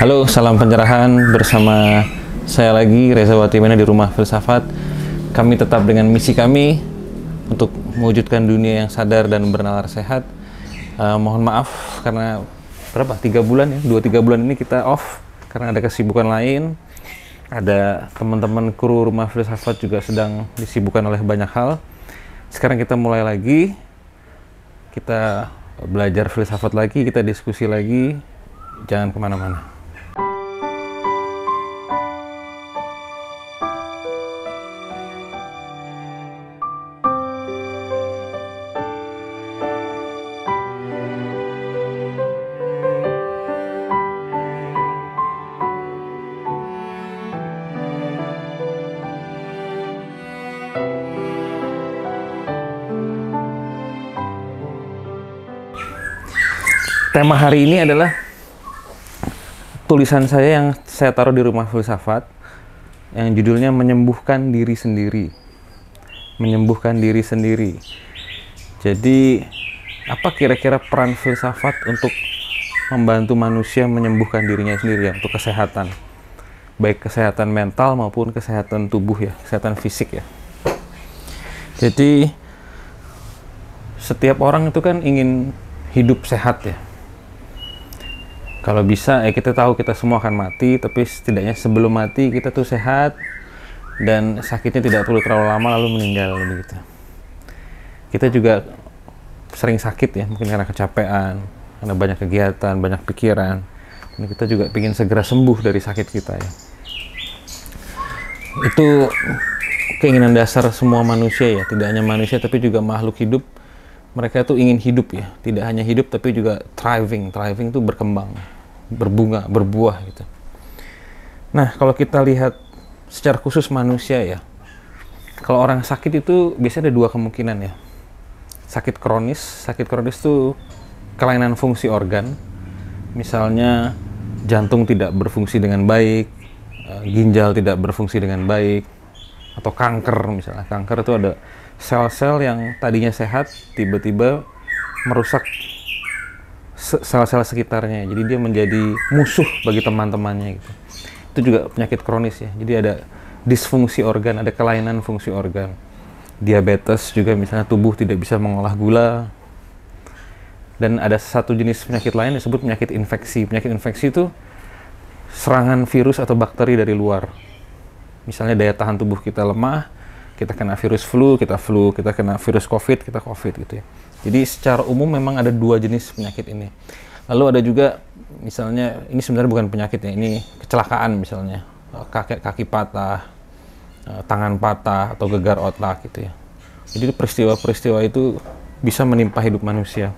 Halo, salam pencerahan bersama saya lagi Reza Watimena di Rumah Filsafat. Kami tetap dengan misi kami untuk mewujudkan dunia yang sadar dan bernalar sehat. Mohon maaf karena 3 bulan ya, 2-3 bulan ini kita off karena ada kesibukan lain. Ada teman-teman kru Rumah Filsafat juga sedang disibukkan oleh banyak hal. Sekarang kita mulai lagi, kita belajar filsafat lagi, kita diskusi lagi. Jangan kemana-mana. Tema hari ini adalah tulisan saya yang saya taruh di Rumah Filsafat yang judulnya Menyembuhkan Diri Sendiri. Menyembuhkan diri sendiri. Jadi, apa kira-kira peran filsafat untuk membantu manusia menyembuhkan dirinya sendiri ya, untuk kesehatan. Baik kesehatan mental maupun kesehatan tubuh ya, kesehatan fisik ya. Jadi, setiap orang itu kan ingin hidup sehat ya. Kalau bisa, kita tahu kita semua akan mati, tapi setidaknya sebelum mati kita tuh sehat dan sakitnya tidak perlu terlalu lama lalu meninggal begitu. Kita juga sering sakit ya, mungkin karena kecapean, karena banyak kegiatan, banyak pikiran. Dan kita juga ingin segera sembuh dari sakit kita ya. Itu keinginan dasar semua manusia ya, tidak hanya manusia tapi juga makhluk hidup. Mereka tuh ingin hidup ya, tidak hanya hidup tapi juga thriving. Thriving itu berkembang, berbunga, berbuah gitu. Nah, kalau kita lihat secara khusus manusia ya, kalau orang sakit itu biasanya ada 2 kemungkinan ya. Sakit kronis itu kelainan fungsi organ. Misalnya jantung tidak berfungsi dengan baik, ginjal tidak berfungsi dengan baik, atau kanker misalnya. Kanker itu ada sel-sel yang tadinya sehat tiba-tiba merusak sel-sel sekitarnya, jadi dia menjadi musuh bagi teman-temannya gitu. Itu juga penyakit kronis ya, jadi ada disfungsi organ, ada kelainan fungsi organ. Diabetes juga misalnya, tubuh tidak bisa mengolah gula. Dan ada satu jenis penyakit lain disebut penyakit infeksi. Penyakit infeksi itu serangan virus atau bakteri dari luar. Misalnya daya tahan tubuh kita lemah, kita kena virus flu, kita kena virus COVID, kita COVID gitu ya. Jadi secara umum memang ada 2 jenis penyakit ini. Lalu ada juga misalnya, ini sebenarnya bukan penyakit ya, ini kecelakaan misalnya. Kaki patah, tangan patah, atau gegar otak gitu ya. Jadi peristiwa-peristiwa itu bisa menimpa hidup manusia.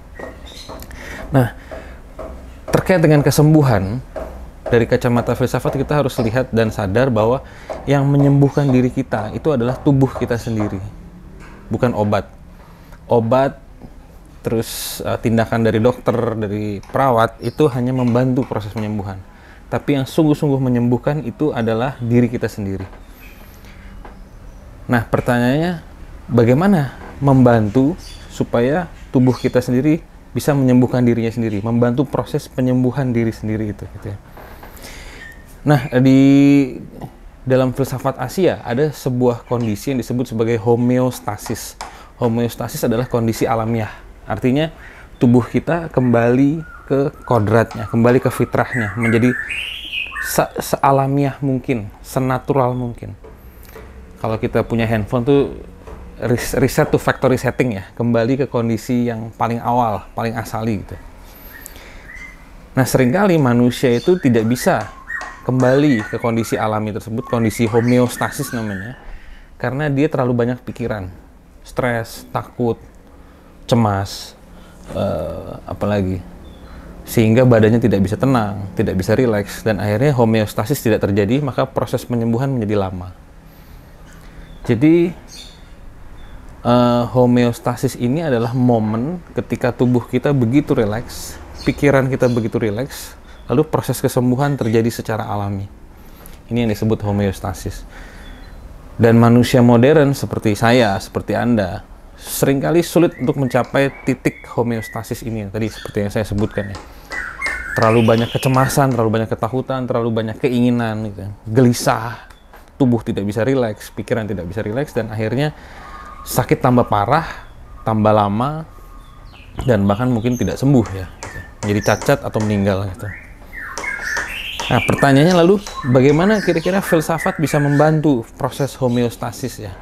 Nah, terkait dengan kesembuhan, dari kacamata filsafat kita harus lihat dan sadar bahwa yang menyembuhkan diri kita itu adalah tubuh kita sendiri, bukan obat. Obat, terus tindakan dari dokter, dari perawat, itu hanya membantu proses penyembuhan. Tapi yang sungguh-sungguh menyembuhkan itu adalah diri kita sendiri. Nah, pertanyaannya, bagaimana membantu supaya tubuh kita sendiri bisa menyembuhkan dirinya sendiri, membantu proses penyembuhan diri sendiri itu gitu ya. Nah, di dalam filsafat Asia ada sebuah kondisi yang disebut sebagai homeostasis. Homeostasis adalah kondisi alamiah. Artinya tubuh kita kembali ke kodratnya, kembali ke fitrahnya, menjadi sealamiah mungkin, senatural mungkin. Kalau kita punya handphone tuh reset to factory setting ya, kembali ke kondisi yang paling awal, paling asali gitu. Nah, seringkali manusia itu tidak bisa kembali ke kondisi alami tersebut, kondisi homeostasis namanya, karena dia terlalu banyak pikiran, stres, takut, cemas, apalagi, sehingga badannya tidak bisa tenang, tidak bisa rileks, dan akhirnya homeostasis tidak terjadi, maka proses penyembuhan menjadi lama. Jadi homeostasis ini adalah momen ketika tubuh kita begitu rileks, pikiran kita begitu rileks, lalu proses kesembuhan terjadi secara alami. Ini yang disebut homeostasis. Dan manusia modern seperti saya, seperti Anda, seringkali sulit untuk mencapai titik homeostasis ini, tadi seperti yang saya sebutkan ya. terlalu banyak kecemasan, terlalu banyak ketakutan, terlalu banyak keinginan, gitu. Gelisah, tubuh tidak bisa rileks, pikiran tidak bisa rileks, dan akhirnya sakit tambah parah, tambah lama, dan bahkan mungkin tidak sembuh ya, gitu. Jadi cacat atau meninggal gitu. Nah, pertanyaannya lalu, bagaimana kira-kira filsafat bisa membantu proses homeostasis ya?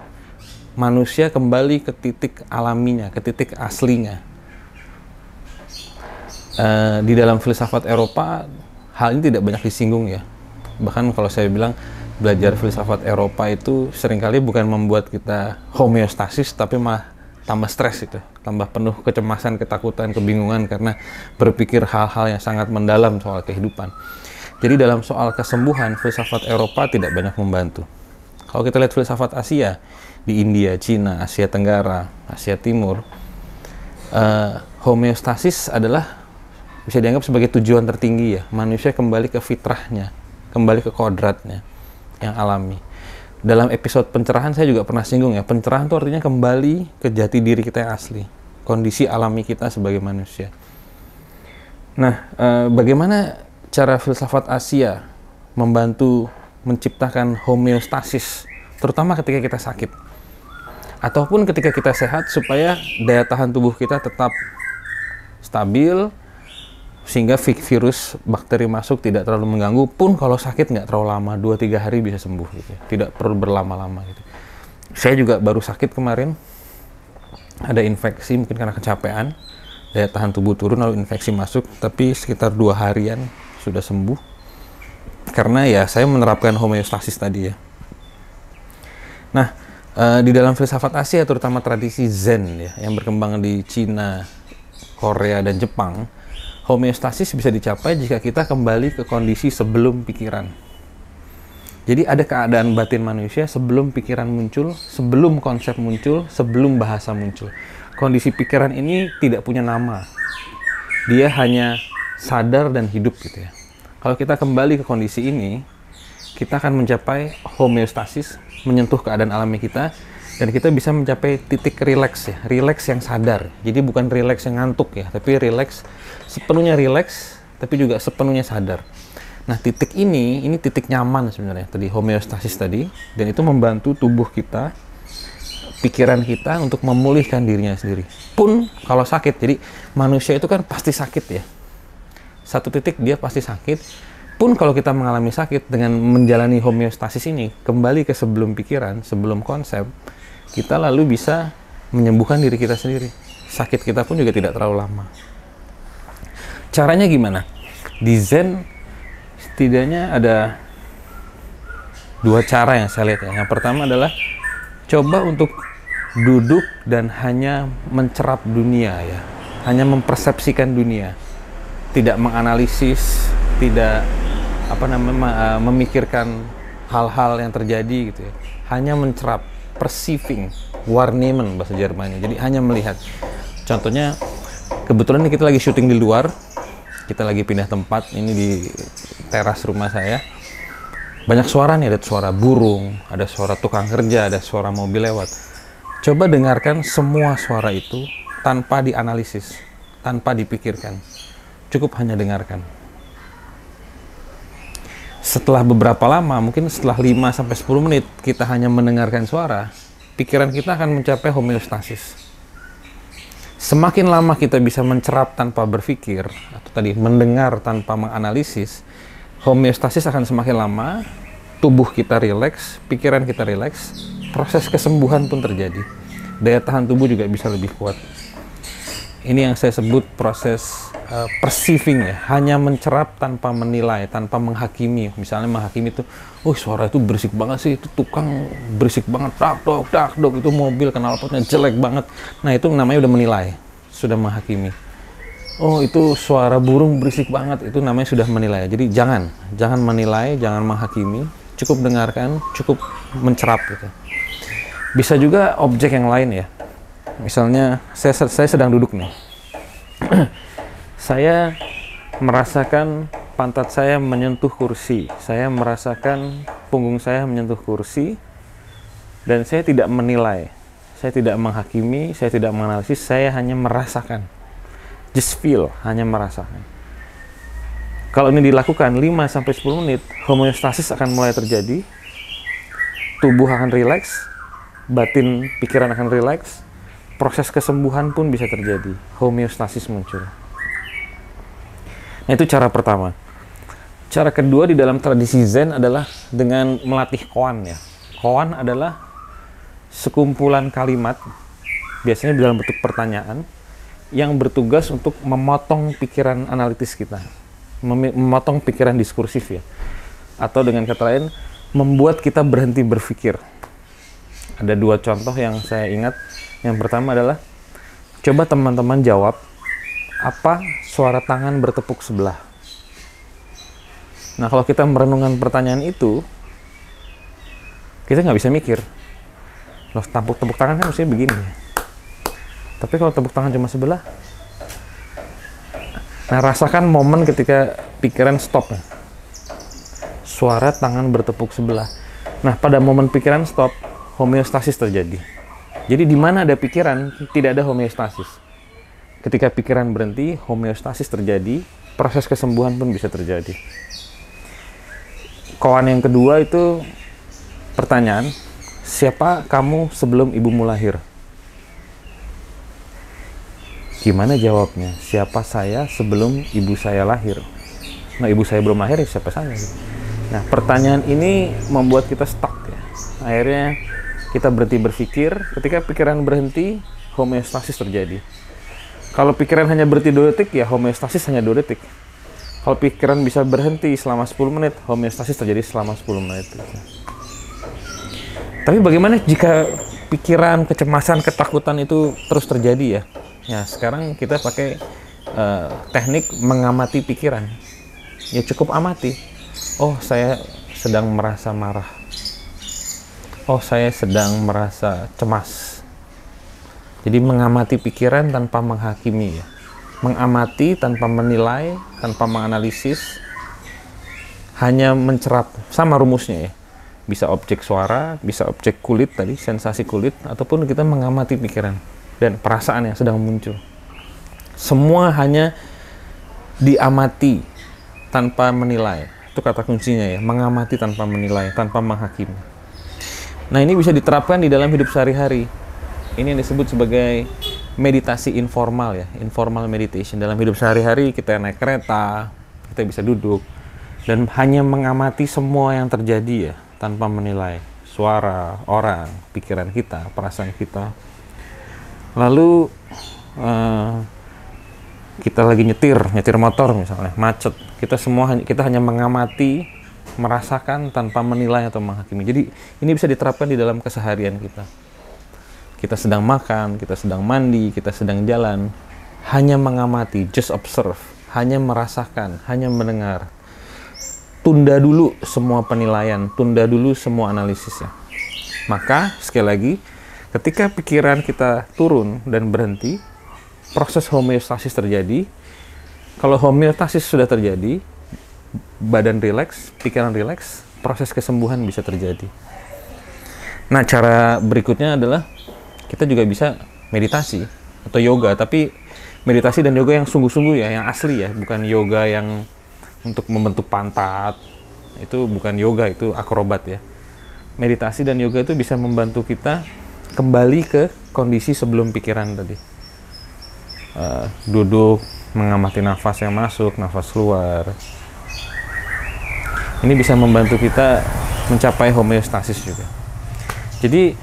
Manusia kembali ke titik alaminya, ke titik aslinya. Di dalam filsafat Eropa, hal ini tidak banyak disinggung ya. Bahkan kalau saya bilang, belajar filsafat Eropa itu seringkali bukan membuat kita homeostasis, tapi malah tambah stres itu, tambah penuh kecemasan, ketakutan, kebingungan karena berpikir hal-hal yang sangat mendalam soal kehidupan. Jadi dalam soal kesembuhan, filsafat Eropa tidak banyak membantu. Kalau kita lihat filsafat Asia, di India, Cina, Asia Tenggara, Asia Timur, homeostasis adalah bisa dianggap sebagai tujuan tertinggi ya. Manusia kembali ke fitrahnya, kembali ke kodratnya yang alami. Dalam episode pencerahan saya juga pernah singgung ya, pencerahan itu artinya kembali ke jati diri kita yang asli, kondisi alami kita sebagai manusia. Nah, bagaimana cara filsafat Asia membantu menciptakan homeostasis, terutama ketika kita sakit, ataupun ketika kita sehat, supaya daya tahan tubuh kita tetap stabil, sehingga virus, bakteri masuk tidak terlalu mengganggu, pun kalau sakit nggak terlalu lama, 2-3 hari bisa sembuh gitu ya. Tidak perlu berlama-lama gitu. Saya juga baru sakit kemarin, ada infeksi mungkin karena kecapean, daya tahan tubuh turun lalu infeksi masuk, tapi sekitar 2 harian sudah sembuh karena ya saya menerapkan homeostasis tadi ya. Nah, di dalam filsafat Asia, terutama tradisi Zen ya, yang berkembang di Cina, Korea, dan Jepang, homeostasis bisa dicapai jika kita kembali ke kondisi sebelum pikiran. Jadi ada keadaan batin manusia sebelum pikiran muncul, sebelum konsep muncul, sebelum bahasa muncul. Kondisi pikiran ini tidak punya nama. Dia hanya sadar dan hidup gitu ya. Kalau kita kembali ke kondisi ini, kita akan mencapai homeostasis, menyentuh keadaan alami kita, dan kita bisa mencapai titik rileks ya, rileks yang sadar. Jadi bukan rileks yang ngantuk ya, tapi rileks, sepenuhnya rileks, tapi juga sepenuhnya sadar. Nah, titik ini titik nyaman sebenarnya, tadi homeostasis tadi, dan itu membantu tubuh kita, pikiran kita untuk memulihkan dirinya sendiri. Pun kalau sakit, jadi manusia itu kan pasti sakit ya. Satu titik dia pasti sakit. Pun kalau kita mengalami sakit, dengan menjalani homeostasis ini, kembali ke sebelum pikiran, sebelum konsep, kita lalu bisa menyembuhkan diri kita sendiri. Sakit kita pun juga tidak terlalu lama. Caranya gimana? Di Zen, setidaknya ada 2 cara yang saya lihat ya. Yang pertama adalah coba untuk duduk dan hanya mencerap dunia ya. Hanya mempersepsikan dunia. Tidak menganalisis, tidak memikirkan hal-hal yang terjadi gitu ya. Hanya mencerap, perceiving, wahrnehmen bahasa Jermannya. Jadi hanya melihat. Contohnya, kebetulan ini kita lagi syuting di luar. Kita lagi pindah tempat, ini di teras rumah saya. Banyak suara nih, ada suara burung, ada suara tukang kerja, ada suara mobil lewat. Coba dengarkan semua suara itu tanpa dianalisis, tanpa dipikirkan. Cukup hanya dengarkan. Setelah beberapa lama, mungkin setelah 5-10 menit, kita hanya mendengarkan suara, pikiran kita akan mencapai homeostasis. Semakin lama kita bisa mencerap tanpa berpikir, atau tadi mendengar tanpa menganalisis, homeostasis akan semakin lama, tubuh kita rileks, pikiran kita rileks, proses kesembuhan pun terjadi. Daya tahan tubuh juga bisa lebih kuat. Ini yang saya sebut proses perceiving ya, hanya mencerap tanpa menilai, tanpa menghakimi. Misalnya menghakimi itu, suara itu berisik banget sih, itu tukang berisik banget, dak dok, itu mobil knalpotnya jelek banget. Nah, itu namanya udah menilai, sudah menghakimi. Oh, itu suara burung berisik banget, itu namanya sudah menilai. Jadi jangan menilai, jangan menghakimi, cukup dengarkan, cukup mencerap gitu. Bisa juga objek yang lain ya. Misalnya saya sedang duduk nih. Saya merasakan pantat saya menyentuh kursi. Saya merasakan punggung saya menyentuh kursi. Dan saya tidak menilai. Saya tidak menghakimi, saya tidak menganalisis, saya hanya merasakan. Just feel, hanya merasakan. Kalau ini dilakukan 5-10 menit, homeostasis akan mulai terjadi, tubuh akan rileks, batin pikiran akan rileks, proses kesembuhan pun bisa terjadi, homeostasis muncul. Nah, itu cara pertama. Cara kedua di dalam tradisi Zen adalah dengan melatih koan ya. Koan adalah sekumpulan kalimat, biasanya dalam bentuk pertanyaan, yang bertugas untuk memotong pikiran analitis kita. Memotong pikiran diskursif ya. Atau dengan kata lain, membuat kita berhenti berpikir. Ada 2 contoh yang saya ingat. Yang pertama adalah, coba teman-teman jawab, apa suara tangan bertepuk sebelah? Nah, kalau kita merenungkan pertanyaan itu, kita nggak bisa mikir. Loh, tepuk tangan kan mestinya begini. Tapi kalau tepuk tangan cuma sebelah, nah, rasakan momen ketika pikiran stop. Suara tangan bertepuk sebelah. Nah, pada momen pikiran stop, homeostasis terjadi. Jadi di mana ada pikiran, tidak ada homeostasis. Ketika pikiran berhenti, homeostasis terjadi, proses kesembuhan pun bisa terjadi. Koan yang kedua itu pertanyaan, siapa kamu sebelum ibumu lahir? Gimana jawabnya? Siapa saya sebelum ibu saya lahir? Nah, ibu saya belum lahir, siapa saya? Nah, pertanyaan ini membuat kita stuck ya. Akhirnya kita berhenti berpikir. Ketika pikiran berhenti, homeostasis terjadi. Kalau pikiran hanya berhenti 2 detik, ya homeostasis hanya 2 detik. Kalau pikiran bisa berhenti selama 10 menit, homeostasis terjadi selama 10 menit. Tapi bagaimana jika pikiran, kecemasan, ketakutan itu terus terjadi ya? Ya, sekarang kita pakai teknik mengamati pikiran. Ya, cukup amati. Oh, saya sedang merasa marah. Oh, saya sedang merasa cemas. Jadi mengamati pikiran tanpa menghakimi ya. Mengamati tanpa menilai, tanpa menganalisis. Hanya mencerap, sama rumusnya ya. Bisa objek suara, bisa objek kulit tadi, sensasi kulit, ataupun kita mengamati pikiran dan perasaan yang sedang muncul. Semua hanya diamati tanpa menilai. Itu kata kuncinya ya, mengamati tanpa menilai, tanpa menghakimi. Nah, ini bisa diterapkan di dalam hidup sehari-hari. Ini yang disebut sebagai meditasi informal ya, informal meditation. Dalam hidup sehari-hari kita naik kereta, kita bisa duduk dan hanya mengamati semua yang terjadi ya, tanpa menilai suara, orang, pikiran kita, perasaan kita. Lalu kita lagi nyetir motor misalnya, macet. Kita hanya mengamati, merasakan tanpa menilai atau menghakimi. Jadi ini bisa diterapkan di dalam keseharian kita. Kita sedang makan, kita sedang mandi, kita sedang jalan, hanya mengamati, just observe, hanya merasakan, hanya mendengar. Tunda dulu semua penilaian, tunda dulu semua analisisnya. Maka sekali lagi, ketika pikiran kita turun dan berhenti, proses homeostasis terjadi. Kalau homeostasis sudah terjadi, badan rileks, pikiran rileks, proses kesembuhan bisa terjadi. Nah, cara berikutnya adalah kita juga bisa meditasi atau yoga, tapi meditasi dan yoga yang sungguh-sungguh ya, yang asli ya, bukan yoga yang untuk membentuk pantat. Itu bukan yoga, itu akrobat ya. Meditasi dan yoga itu bisa membantu kita kembali ke kondisi sebelum pikiran tadi. Duduk, mengamati nafas yang masuk, nafas keluar. Ini bisa membantu kita mencapai homeostasis juga. Jadi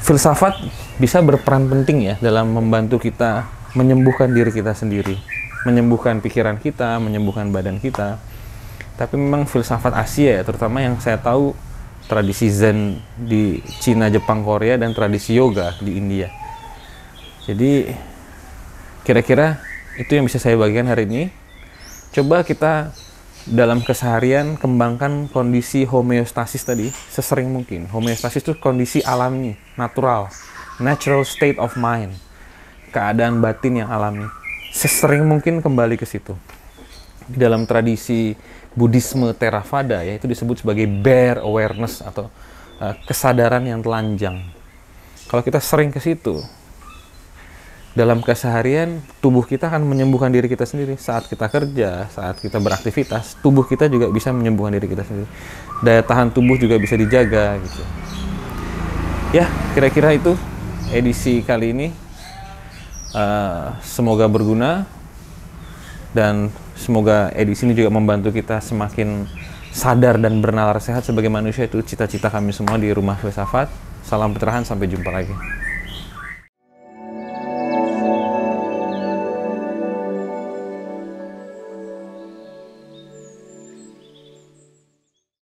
filsafat bisa berperan penting ya dalam membantu kita menyembuhkan diri kita sendiri, menyembuhkan pikiran kita, menyembuhkan badan kita. Tapi memang filsafat Asia ya, terutama yang saya tahu tradisi Zen di Cina, Jepang, Korea, dan tradisi yoga di India. Jadi kira-kira itu yang bisa saya bagikan hari ini. Coba kita dalam keseharian kembangkan kondisi homeostasis tadi sesering mungkin. Homeostasis itu kondisi alami, natural, natural state of mind, keadaan batin yang alami. Sesering mungkin kembali ke situ. Di dalam tradisi Buddhisme Theravada ya, itu disebut sebagai bare awareness atau kesadaran yang telanjang. Kalau kita sering ke situ, dalam keseharian tubuh kita akan menyembuhkan diri kita sendiri. Saat kita kerja, saat kita beraktivitas, tubuh kita juga bisa menyembuhkan diri kita sendiri. Daya tahan tubuh juga bisa dijaga gitu. Ya, kira-kira itu edisi kali ini. Semoga berguna dan semoga edisi ini juga membantu kita semakin sadar dan bernalar sehat sebagai manusia. Itu cita-cita kami semua di Rumah Filsafat. Salam pencerahan, sampai jumpa lagi.